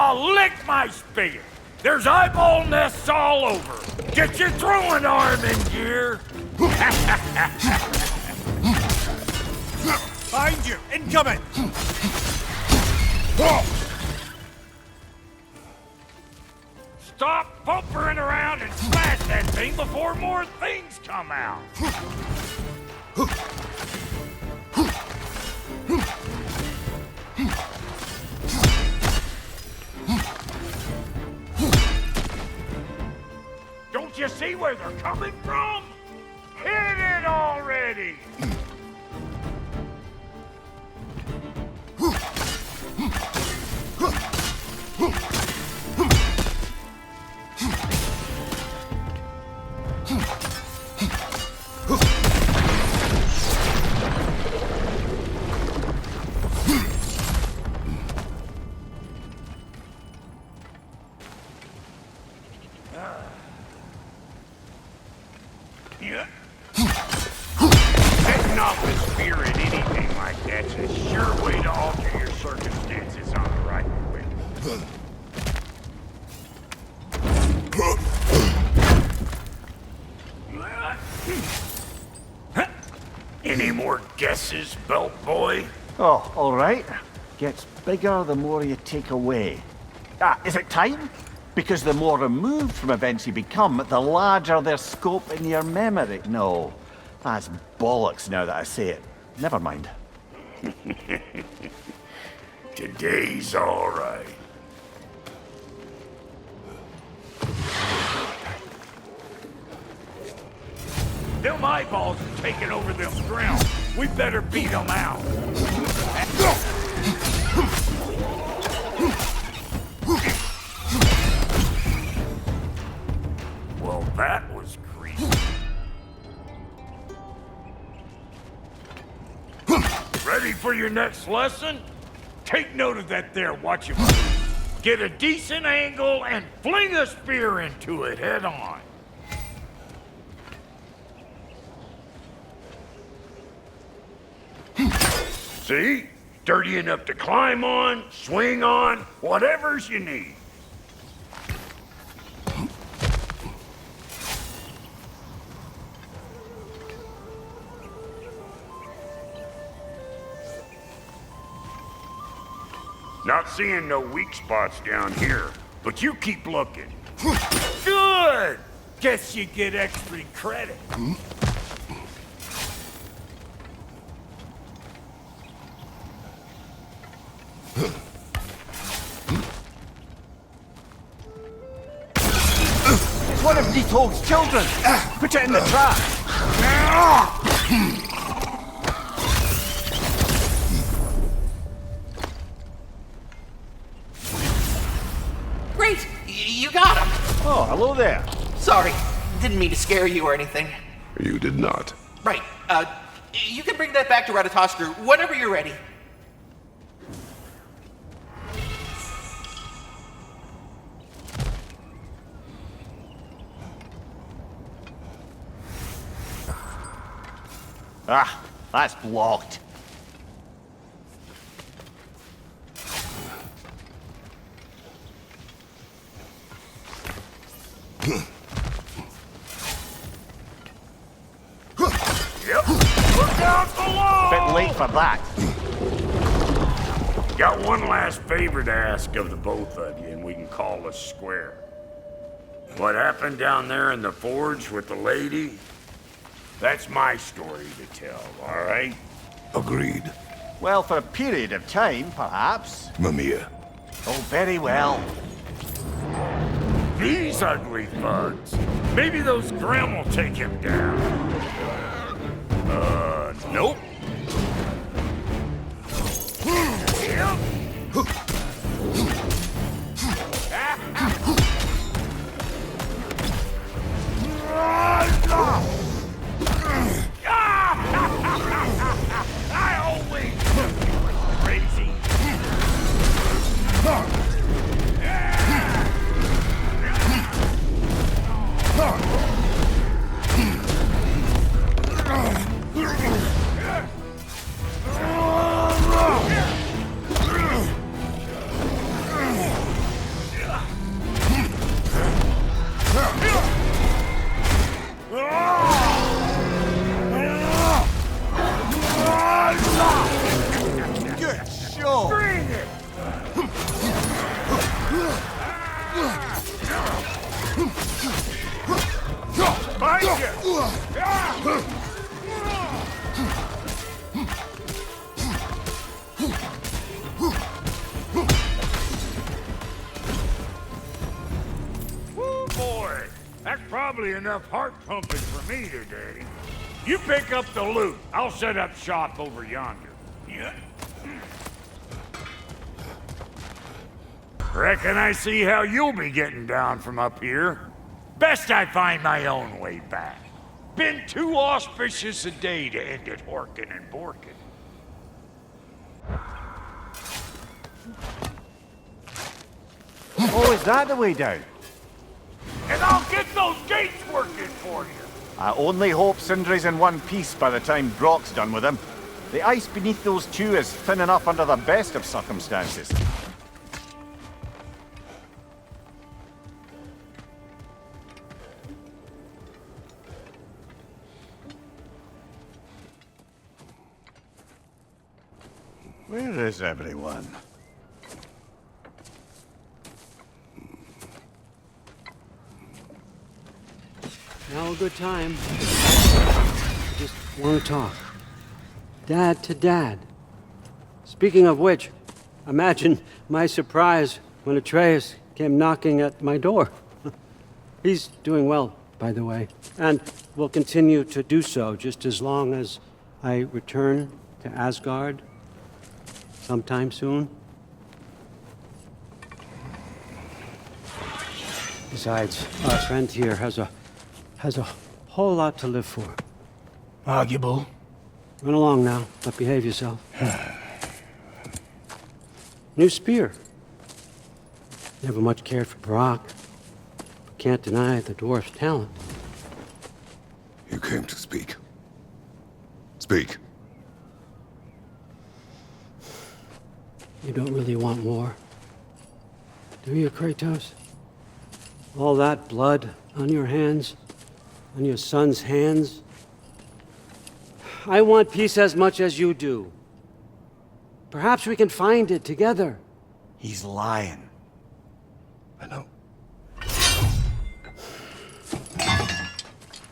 I'll lick my spigot. There's eyeball nests all over. Get your throwing arm in gear. Behind you! Incoming! Stop pumpering around and smash that thing before more things come out. Don't you see where they're coming from? Hit it already! Yeah. Setting off the spear at anything like that's a sure way to alter your circumstances on the right way. Any more guesses, belt boy? Oh, all right. Gets bigger the more you take away. Is it time? Because the more removed from events you become, the larger their scope in your memory. No, that's bollocks now that I say it. Never mind. Today's all right. Them eyeballs are taking over them ground. We better beat them out. Well, that was creepy. Ready for your next lesson? Take note of that there, watch your move. Get a decent angle and fling a spear into it head on. See? Sturdy enough to climb on, swing on, whatever's you need. Not seeing no weak spots down here, but you keep looking. Good! Guess you get extra credit. It's one of Nito's children! Put it in the trap! Great! You got him! Oh, hello there. Sorry, didn't mean to scare you or anything. You did not. Right, you can bring that back to Ratatoskru whenever you're ready. Ah, that's blocked. Yep. Look out below! Bit late for that. Got one last favor to ask of the both of you, and we can call us square. What happened down there in the forge with the lady? That's my story to tell, all right? Agreed. Well, for a period of time, perhaps. Mamiya. Oh, very well. These ugly thugs. Maybe those Grim will take him down. Nope. Yep. I always knew you were crazy. Woo, boy! That's probably enough heart pumping for me today. You pick up the loot. I'll set up shop over yonder. Yeah. Reckon I see how you'll be getting down from up here. Best I find my own way back. Been too auspicious a day to end it horkin' and borkin'. Oh, is that the way down? And I'll get those gates working for you. I only hope Sindri's in one piece by the time Brock's done with him. The ice beneath those two is thin enough under the best of circumstances. Where is everyone? Now a good time. I just want to talk. Dad to Dad. Speaking of which, imagine my surprise when Atreus came knocking at my door. He's doing well, by the way, and will continue to do so just as long as I return to Asgard sometime soon. Besides, our friend here has a whole lot to live for. Arguable. Run along now, but behave yourself. New spear. Never much cared for Brock, but can't deny the dwarf's talent. You came to speak. Speak. You don't really want war, do you, Kratos? All that blood on your hands, on your son's hands. I want peace as much as you do. Perhaps we can find it together. He's lying. I know.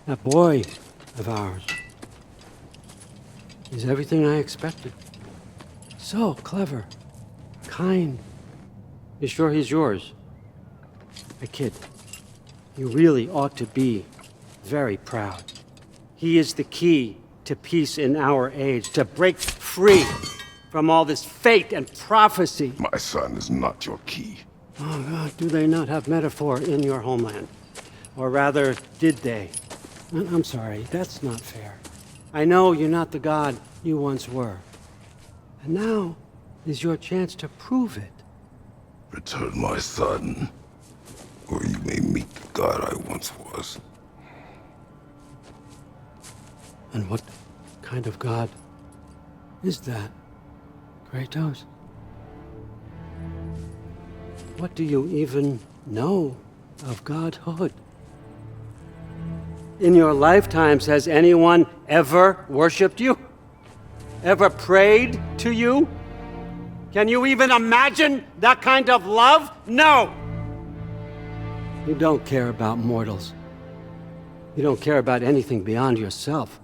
That boy of ours is everything I expected. So clever, kind. You sure he's yours? I kid. You really ought to be very proud. He is the key to peace in our age, to break free from all this fate and prophecy. My son is not your key. Oh, God, do they not have metaphor in your homeland? Or rather, did they? I'm sorry, that's not fair. I know you're not the god you once were. And now is your chance to prove it. Return my son, or you may meet the god I once was. And what kind of god is that, Kratos? What do you even know of godhood? In your lifetimes, has anyone ever worshipped you? Ever prayed to you? Can you even imagine that kind of love? No! You don't care about mortals. You don't care about anything beyond yourself,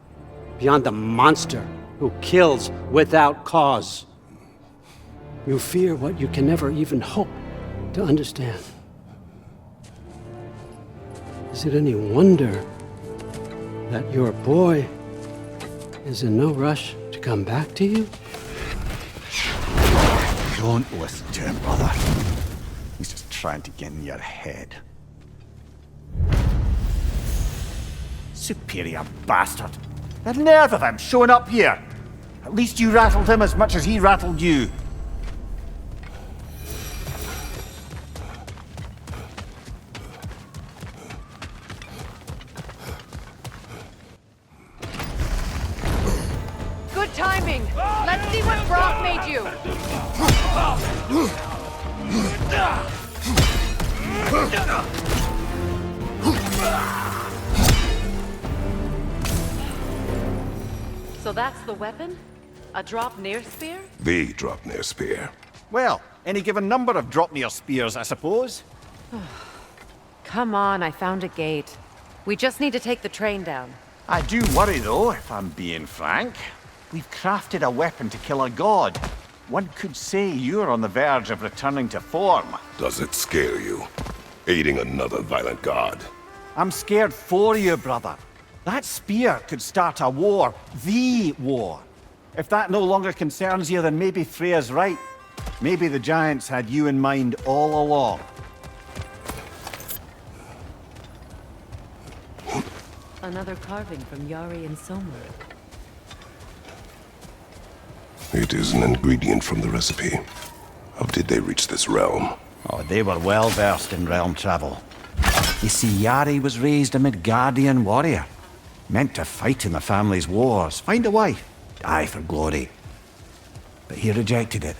beyond the monster who kills without cause. You fear what you can never even hope to understand. Is it any wonder that your boy is in no rush to come back to you? Don't listen to him, brother. He's just trying to get in your head. Superior bastard. The nerve of him showing up here. At least you rattled him as much as he rattled you. Good timing. Let's see what Brock made you. So that's the weapon? A drop near spear? The Dropnir spear. Well, any given number of Dropnir spears, I suppose. Come on, I found a gate. We just need to take the train down. I do worry, though, if I'm being frank. We've crafted a weapon to kill a god. One could say you're on the verge of returning to form. Does it scare you? Aiding another violent god? I'm scared for you, brother. That spear could start a war. The war. If that no longer concerns you, then maybe Freya's right. Maybe the giants had you in mind all along. Another carving from Yari and Soma. It is an ingredient from the recipe. How did they reach this realm? Oh, they were well versed in realm travel. You see, Yari was raised a Midgardian warrior. Meant to fight in the family's wars, find a wife, die for glory. But he rejected it.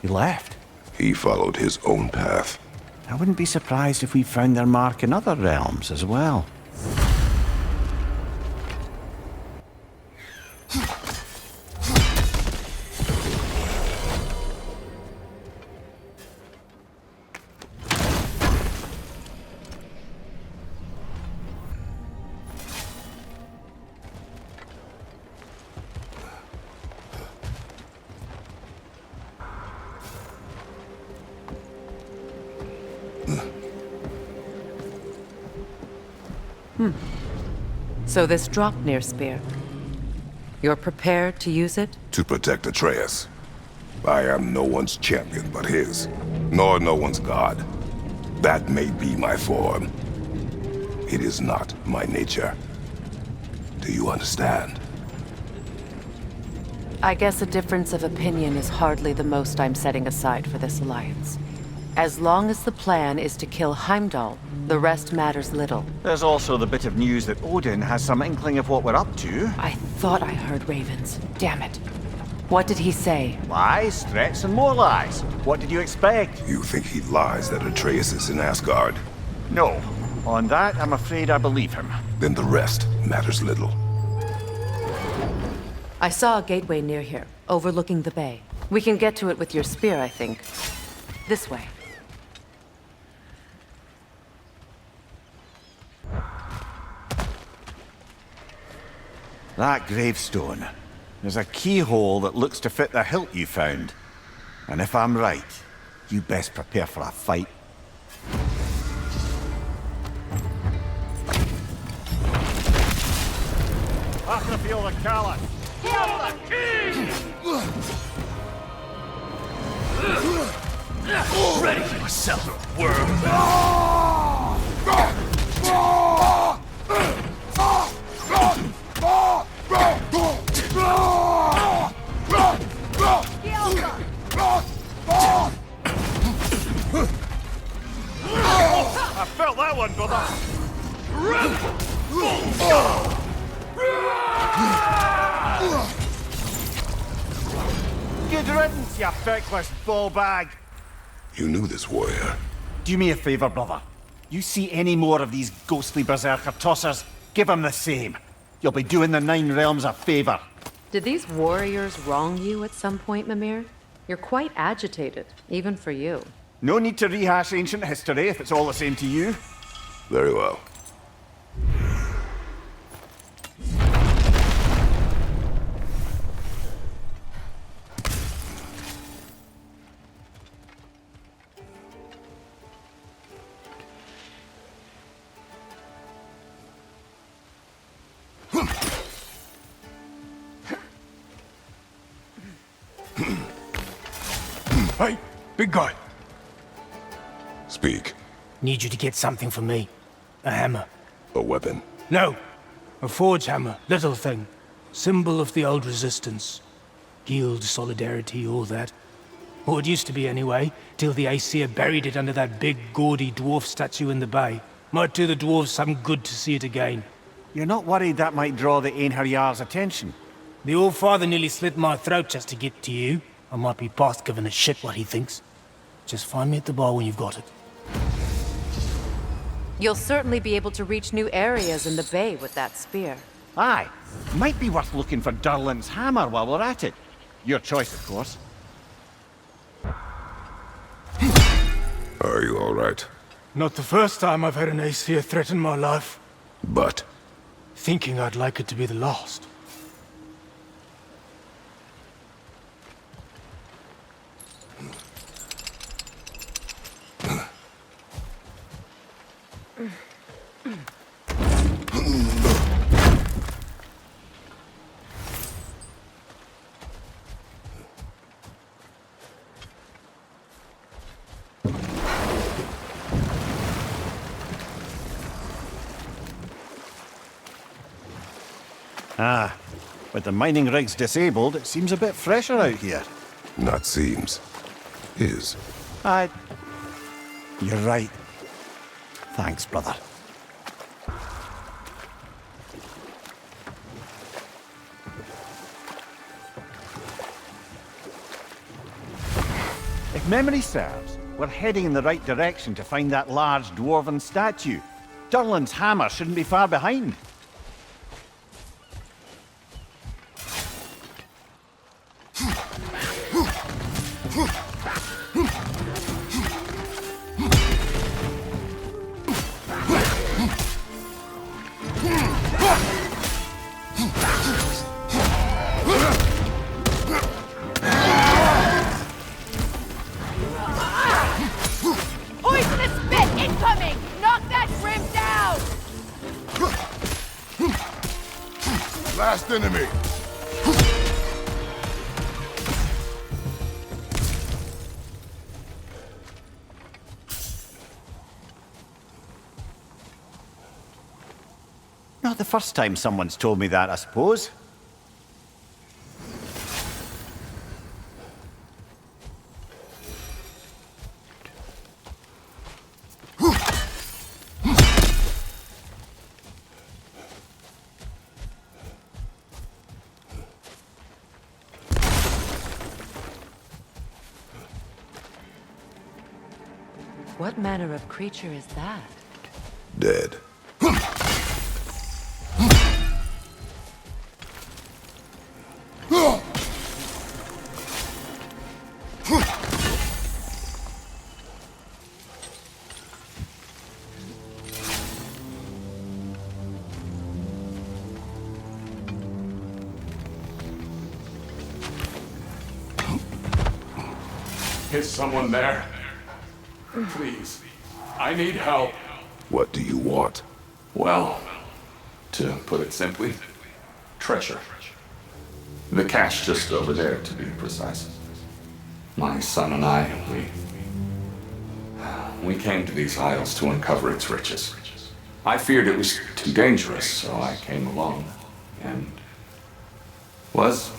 He left. He followed his own path. I wouldn't be surprised if we found their mark in other realms as well. So this Draupnir spear. You're prepared to use it? To protect Atreus. I am no one's champion but his, nor no one's god. That may be my form. It is not my nature. Do you understand? I guess a difference of opinion is hardly the most I'm setting aside for this alliance. As long as the plan is to kill Heimdall, the rest matters little. There's also the bit of news that Odin has some inkling of what we're up to. I thought I heard ravens. Damn it. What did he say? Lies, threats, and more lies. What did you expect? You think he lies that Atreus is in Asgard? No. On that, I'm afraid I believe him. Then the rest matters little. I saw a gateway near here, overlooking the bay. We can get to it with your spear, I think. This way. That gravestone. There's a keyhole that looks to fit the hilt you found. And if I'm right, you best prepare for a fight. I can feel the callous. Ready for yourself, worm. I felt that one, brother. Good riddance, you feckless ball bag. You knew this warrior. Do me a favor, brother. You see any more of these ghostly berserker tossers, give them the same. You'll be doing the Nine Realms a favor. Did these warriors wrong you at some point, Mimir? You're quite agitated, even for you. No need to rehash ancient history if it's all the same to you. Very well. Hey, big guy. Speak. Need you to get something for me. A hammer. A weapon. No. A forge hammer. Little thing. Symbol of the old resistance. Guild, solidarity, all that. Or it used to be anyway, till the Aesir buried it under that big, gaudy dwarf statue in the bay. Might do the dwarves some good to see it again. You're not worried that might draw the Einherjar's attention? The All-Father nearly slit my throat just to get to you. I might be past giving a shit what he thinks. Just find me at the bar when you've got it. You'll certainly be able to reach new areas in the bay with that spear. Aye. Might be worth looking for Durlin's hammer while we're at it. Your choice, of course. Are you all right? Not the first time I've had an Aesir threaten my life. But Thinking I'd like it to be the last. Ah, with the mining rigs disabled, it seems a bit fresher out here. not seems. Is. You're right. Thanks, brother. If memory serves, we're heading in the right direction to find that large dwarven statue. Durlin's hammer shouldn't be far behind. Poisonous spit incoming! Knock that grim down! Last enemy. Not the first time someone's told me that, I suppose. What manner of creature is that? Dead. Is someone there? Please, I need help. What do you want? Well, to put it simply, treasure. The cache just over there, to be precise. My son and I, we came to these isles to uncover its riches. I feared it was too dangerous, so I came along, and was,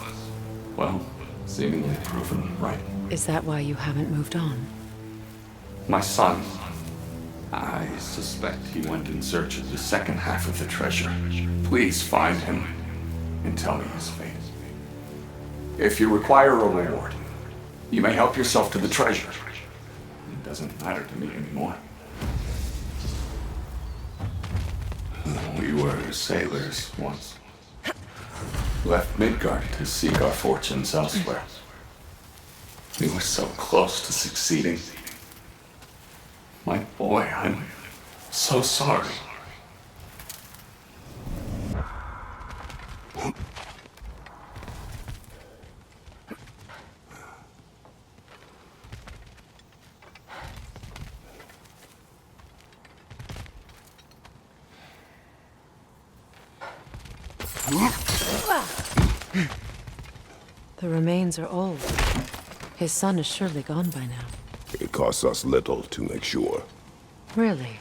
well, seemingly proven right. Is that why you haven't moved on? My son, I suspect he went in search of the second half of the treasure. Please find him and tell me his fate. If you require a reward, you may help yourself to the treasure. It doesn't matter to me anymore. We were sailors once. Left Midgard to seek our fortunes elsewhere. We were so close to succeeding. My boy, I'm so sorry. The remains are old. His son is surely gone by now. It costs us little to make sure. Really?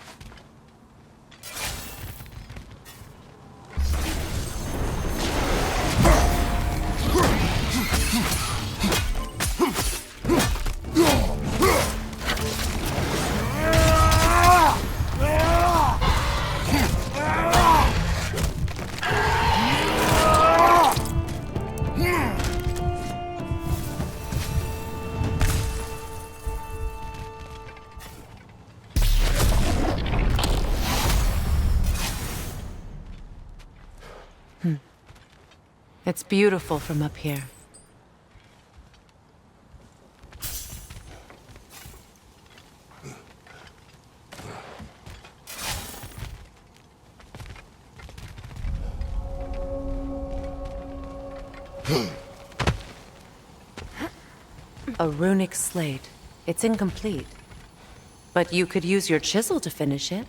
It's beautiful from up here. A runic slate. It's incomplete. But you could use your chisel to finish it.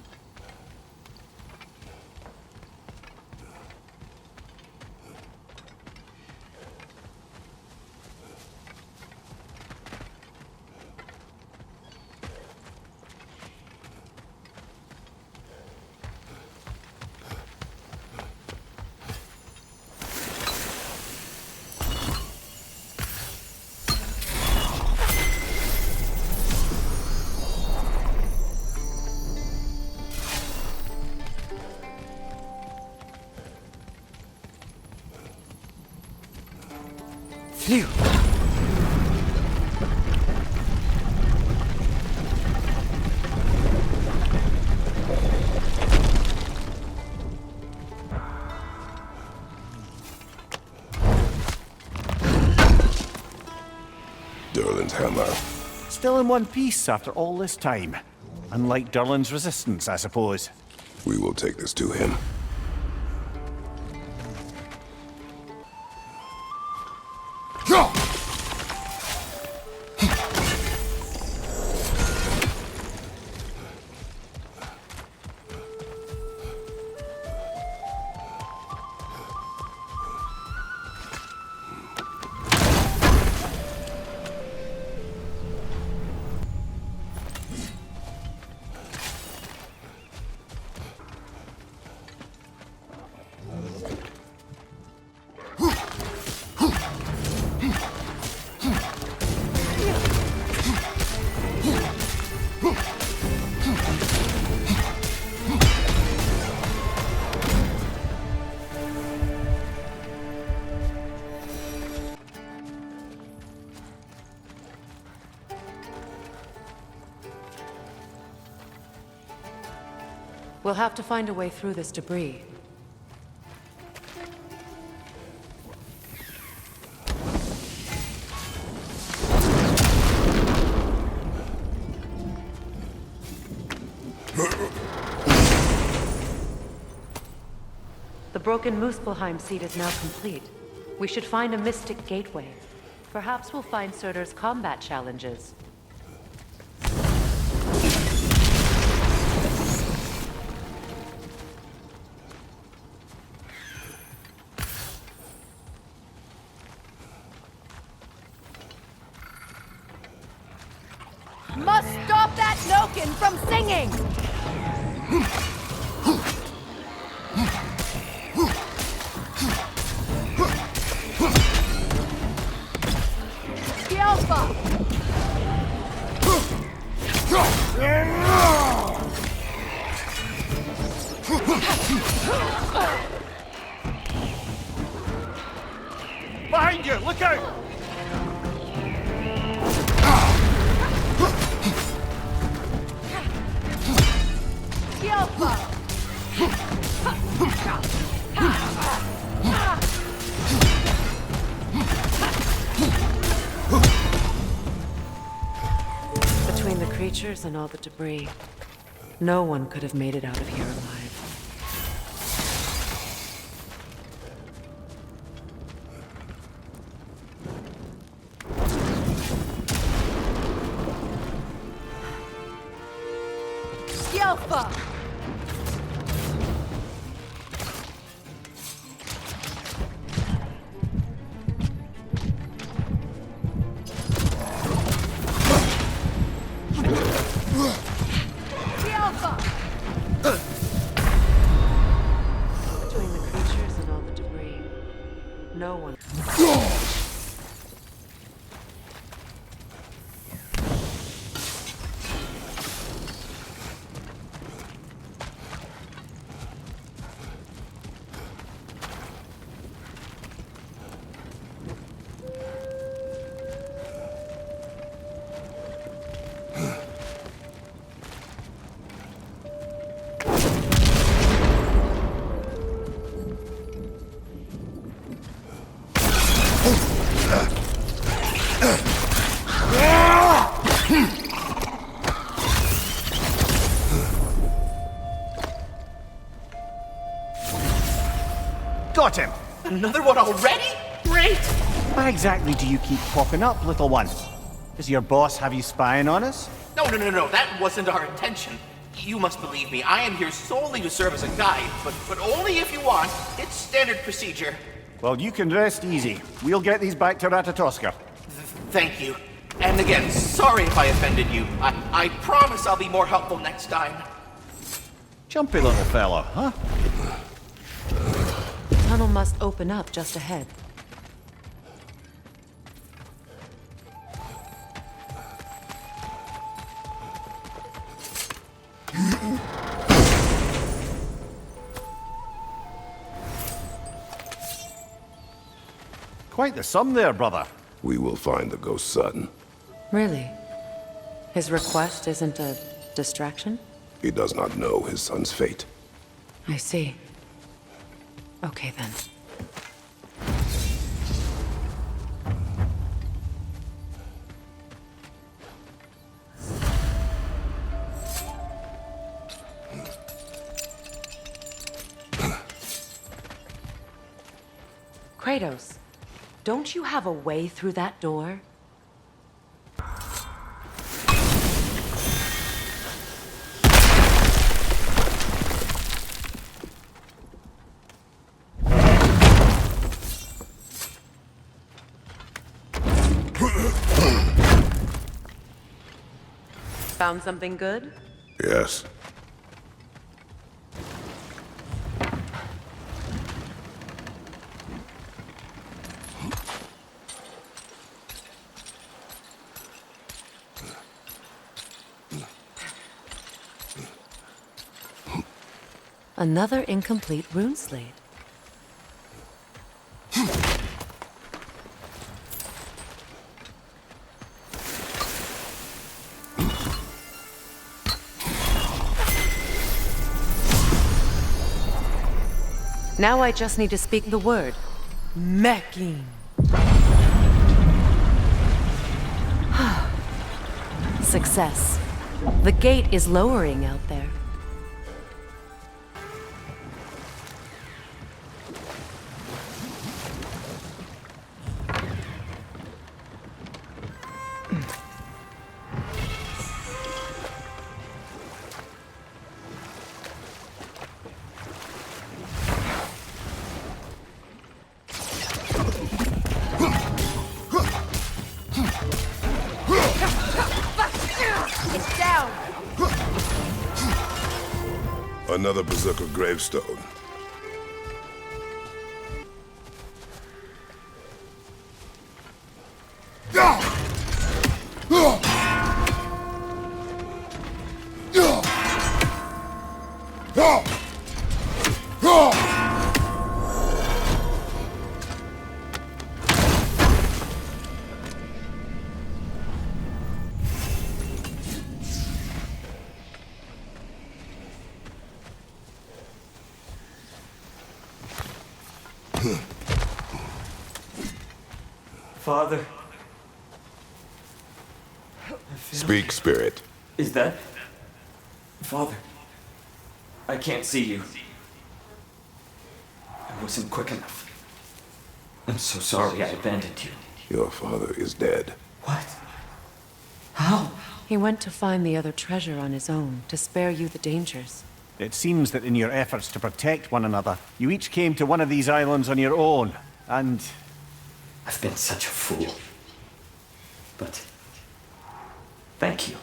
Phew. Durlin's hammer. Still in one piece after all this time. Unlike Durlin's resistance, I suppose. We will take this to him. We'll have to find a way through this debris. The broken Muspelheim seat is now complete. We should find a mystic gateway. Perhaps we'll find Surtur's combat challenges. Must stop that Noken from singing! Alpha! Behind you! Look out! Alpha! Between the creatures and all the debris, no one could have made it out of here alive. Alpha! Between the creatures and all the debris, no one... Got him! Another one already? Great! Wait! Why exactly do you keep popping up, little one? Does your boss have you spying on us? No, that wasn't our intention. You must believe me, I am here solely to serve as a guide, but only if you want. It's standard procedure. Well, you can rest easy. We'll get these back to Ratatoskr. Thank you. And again, sorry if I offended you. I promise I'll be more helpful next time. Jumpy little fella, huh? The tunnel must open up just ahead. Quite the sum there, brother. We will find the ghost son. Really? His request isn't a distraction? He does not know his son's fate. I see. Okay, then. Kratos, don't you have a way through that door? Found something good? Yes. Another incomplete rune slate. Now I just need to speak the word. Mekin. Success. The gate is lowering out there. Another berserker gravestone. Father. Speak, spirit. Is that... Father, I can't see you. I wasn't quick enough. I'm so sorry I abandoned you. Your father is dead. What? How? He went to find the other treasure on his own, to spare you the dangers. It seems that in your efforts to protect one another, you each came to one of these islands on your own, and... I've been such a fool. But... thank you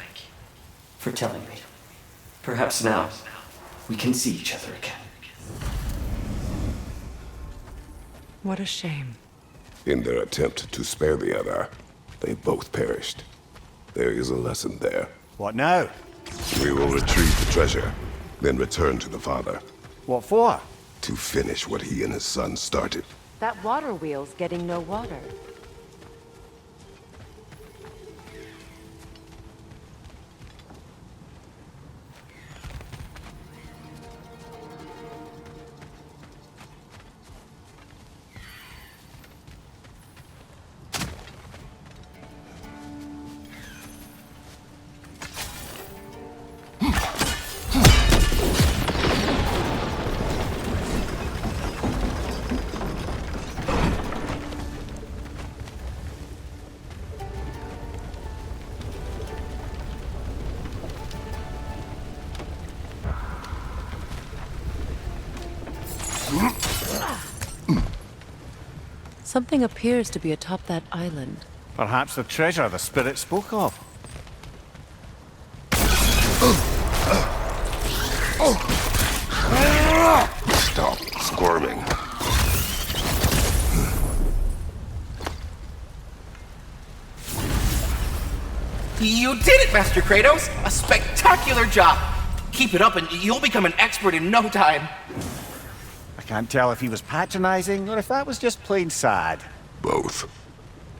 for telling me. Perhaps now, we can see each other again. What a shame. In their attempt to spare the other, they both perished. There is a lesson there. What now? We will retrieve the treasure, then return to the father. What for? To finish what he and his son started. That water wheel's getting no water. Something appears to be atop that island. Perhaps the treasure the spirit spoke of. Stop squirming. You did it, Master Kratos! A spectacular job! Keep it up and you'll become an expert in no time. I can't tell if he was patronizing or if that was just plain sad. Both.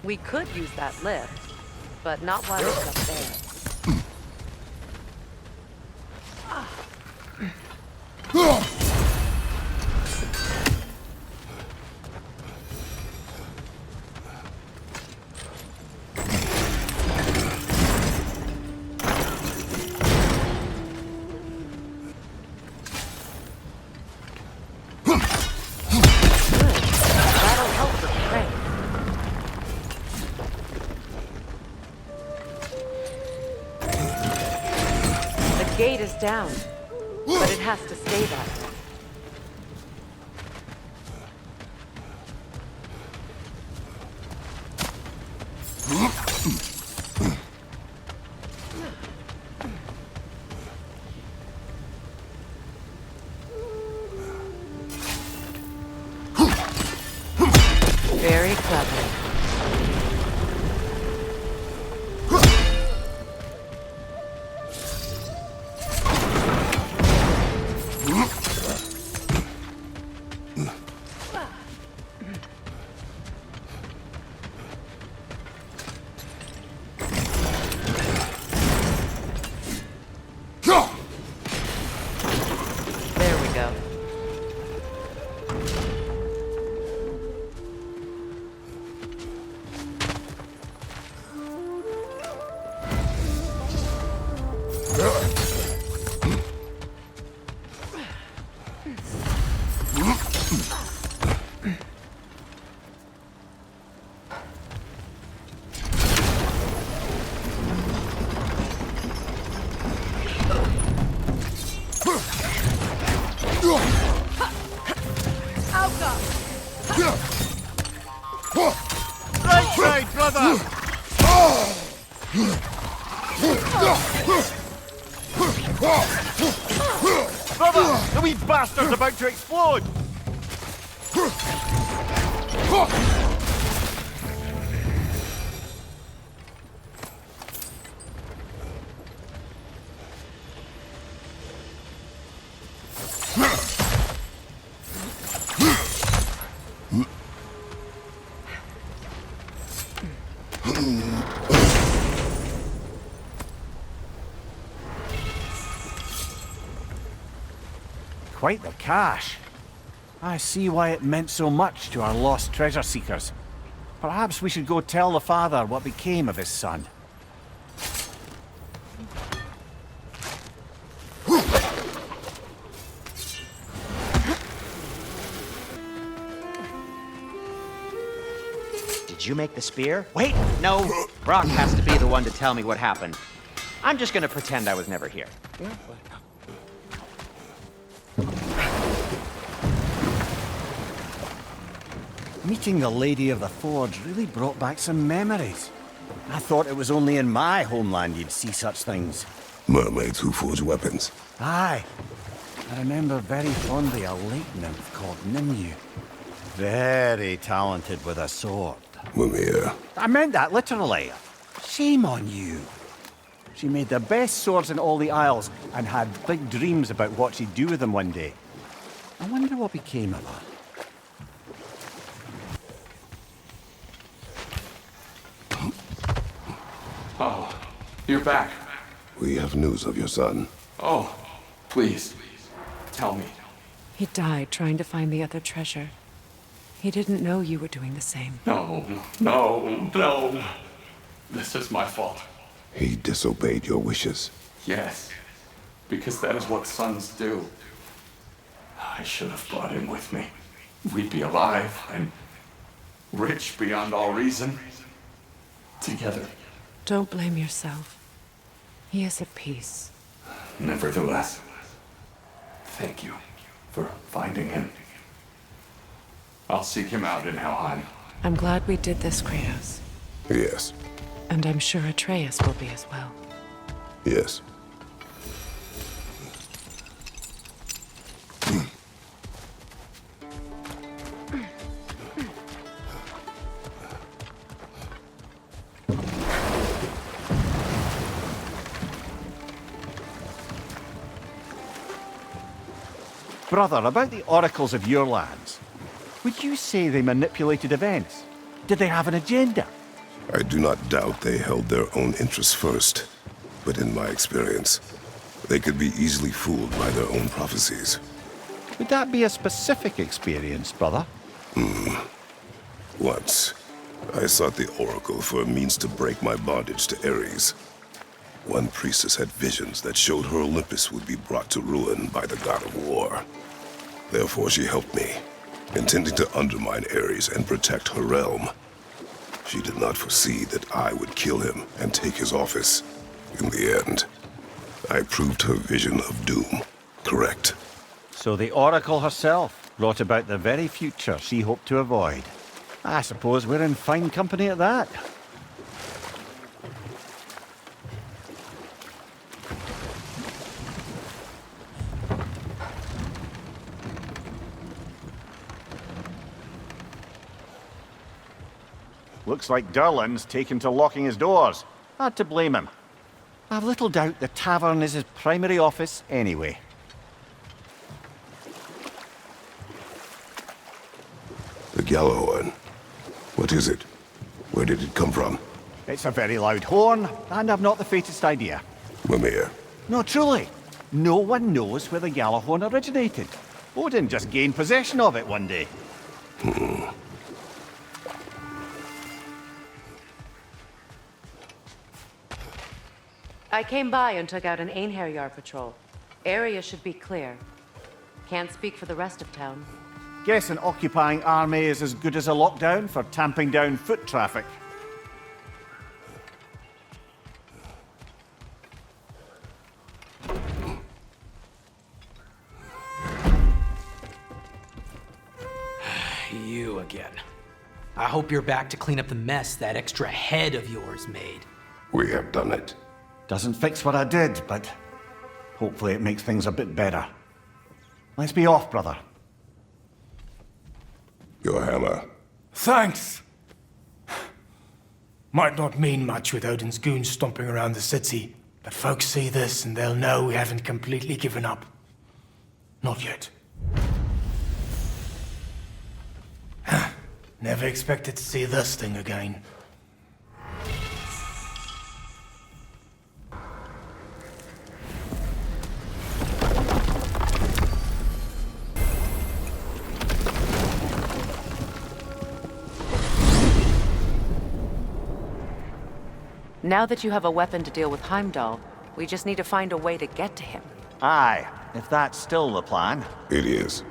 We could use that lift, but not while it's up there. That'll help with Atrey. The gate is down, but it has to stay that way. Very clever. There we go. Right side, brother! Brother! The wee bastard's about to explode! Quite the cache. I see why it meant so much to our lost treasure seekers. Perhaps we should go tell the father what became of his son. Did you make the spear? Wait, no. Brock has to be the one to tell me what happened. I'm just gonna pretend I was never here. Meeting the Lady of the Forge really brought back some memories. I thought it was only in my homeland you'd see such things. Mermaids who forge weapons. Aye. I remember very fondly a lake nymph called Nimue. Very talented with a sword. Mimir. I meant that literally. Shame on you. She made the best swords in all the Isles and had big dreams about what she'd do with them one day. I wonder what became of her. Oh, you're back. We have news of your son. Oh, please, tell me. He died trying to find the other treasure. He didn't know you were doing the same. No, no, no. This is my fault. He disobeyed your wishes. Yes, because that is what sons do. I should have brought him with me. We'd be alive and rich beyond all reason. Together. Don't blame yourself. He is at peace. Nevertheless, thank you for finding him. I'll seek him out in Helheim. I'm glad we did this, Kratos. Yes. And I'm sure Atreus will be as well. Yes. Brother, about the oracles of your lands, would you say they manipulated events? Did they have an agenda? I do not doubt they held their own interests first, but in my experience, they could be easily fooled by their own prophecies. Would that be a specific experience, brother? Once, I sought the oracle for a means to break my bondage to Ares. One priestess had visions that showed her Olympus would be brought to ruin by the god of war. Therefore she helped me, intending to undermine Ares and protect her realm. She did not foresee that I would kill him and take his office. In the end, I proved her vision of doom correct. So the oracle herself brought about the very future she hoped to avoid. I suppose we're in fine company at that. Looks like Durlin's taken to locking his doors. Hard to blame him. I've little doubt the tavern is his primary office anyway. The Gjallarhorn. What is it? Where did it come from? It's a very loud horn, and I've not the faintest idea. Mimir. No, truly. No one knows where the Gjallarhorn originated. Odin just gained possession of it one day. I came by and took out an Einherjar patrol. Area should be clear. Can't speak for the rest of town. Guess an occupying army is as good as a lockdown for tamping down foot traffic. You again. I hope you're back to clean up the mess that extra head of yours made. We have done it. Doesn't fix what I did, but hopefully it makes things a bit better. Let's be off, brother. Your hammer. Thanks! Might not mean much with Odin's goons stomping around the city, but folks see this and they'll know we haven't completely given up. Not yet. Never expected to see this thing again. Now that you have a weapon to deal with Heimdall, we just need to find a way to get to him. Aye, if that's still the plan. It is.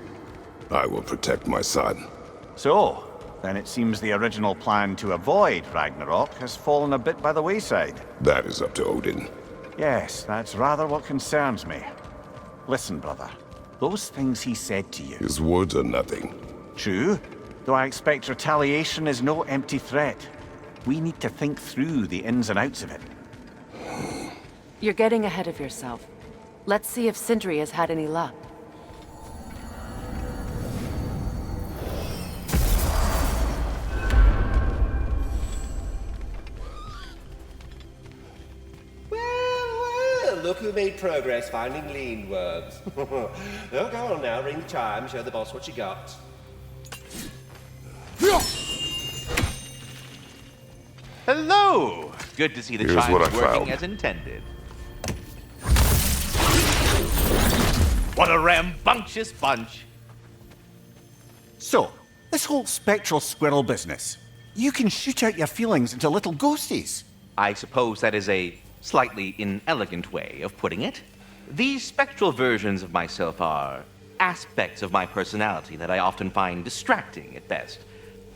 I will protect my son. So, then it seems the original plan to avoid Ragnarok has fallen a bit by the wayside. That is up to Odin. Yes, that's rather what concerns me. Listen, brother. Those things he said to you. His words are nothing. True, though I expect retaliation is no empty threat. We need to think through the ins and outs of it. You're getting ahead of yourself. Let's see if Sindri has had any luck. Well, look who made progress finding lean worms. Oh, go on now, ring the chime, show the boss what you got. Hello! Good to see the Here's chimes what I working found. as intended. What a rambunctious bunch! So, this whole spectral squirrel business. You can shoot out your feelings into little ghosties. I suppose that is a slightly inelegant way of putting it. These spectral versions of myself are aspects of my personality that I often find distracting at best.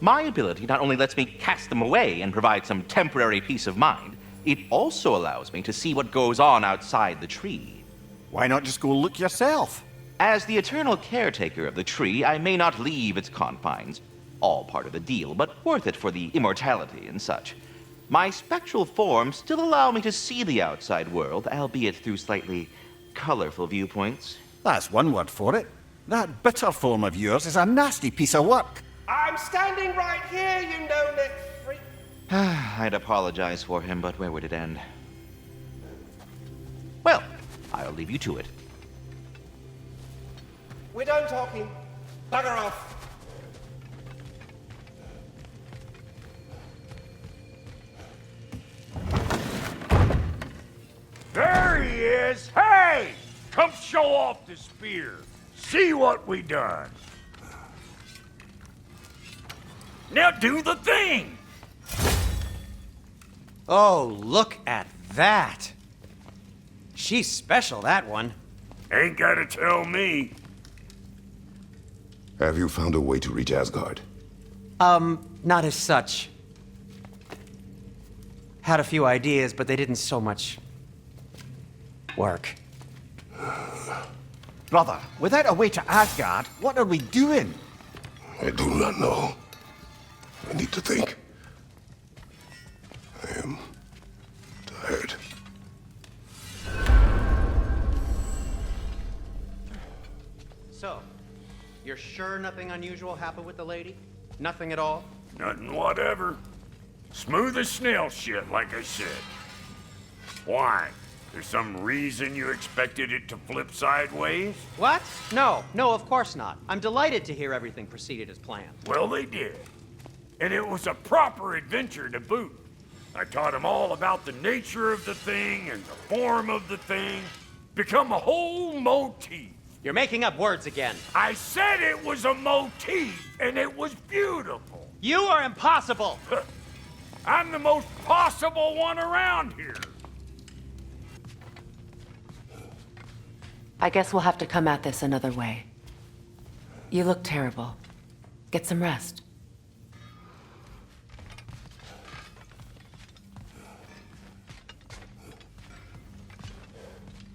My ability not only lets me cast them away and provide some temporary peace of mind, it also allows me to see what goes on outside the tree. Why not just go look yourself? As the eternal caretaker of the tree, I may not leave its confines, All part of the deal, but worth it for the immortality and such. My spectral forms still allow me to see the outside world, albeit through slightly colorful viewpoints. That's one word for it. That bitter form of yours is a nasty piece of work. I'm standing right here, you no-neck freak. I'd apologize for him, but where would it end? Well, I'll leave you to it. We're done talking. Bugger off. There he is! Hey! Come show off the spear. See what we done. Now do the thing! Oh, look at that. She's special, that one. Ain't gotta tell me. Have you found a way to reach Asgard? Not as such. Had a few ideas, but they didn't so much work. Brother, without a way to Asgard, what are we doing? I do not know. I need to think. I am tired. So, you're sure nothing unusual happened with the lady? Nothing at all? Nothing whatever. Smooth as snail shit, like I said. Why? There's some reason you expected it to flip sideways? What? No, of course not. I'm delighted to hear everything proceeded as planned. Well, they did. And it was a proper adventure to boot. I taught them all about the nature of the thing and the form of the thing. Become a whole motif. You're making up words again. I said it was a motif, and it was beautiful. You are impossible! I'm the most possible one around here. I guess we'll have to come at this another way. You look terrible. Get some rest.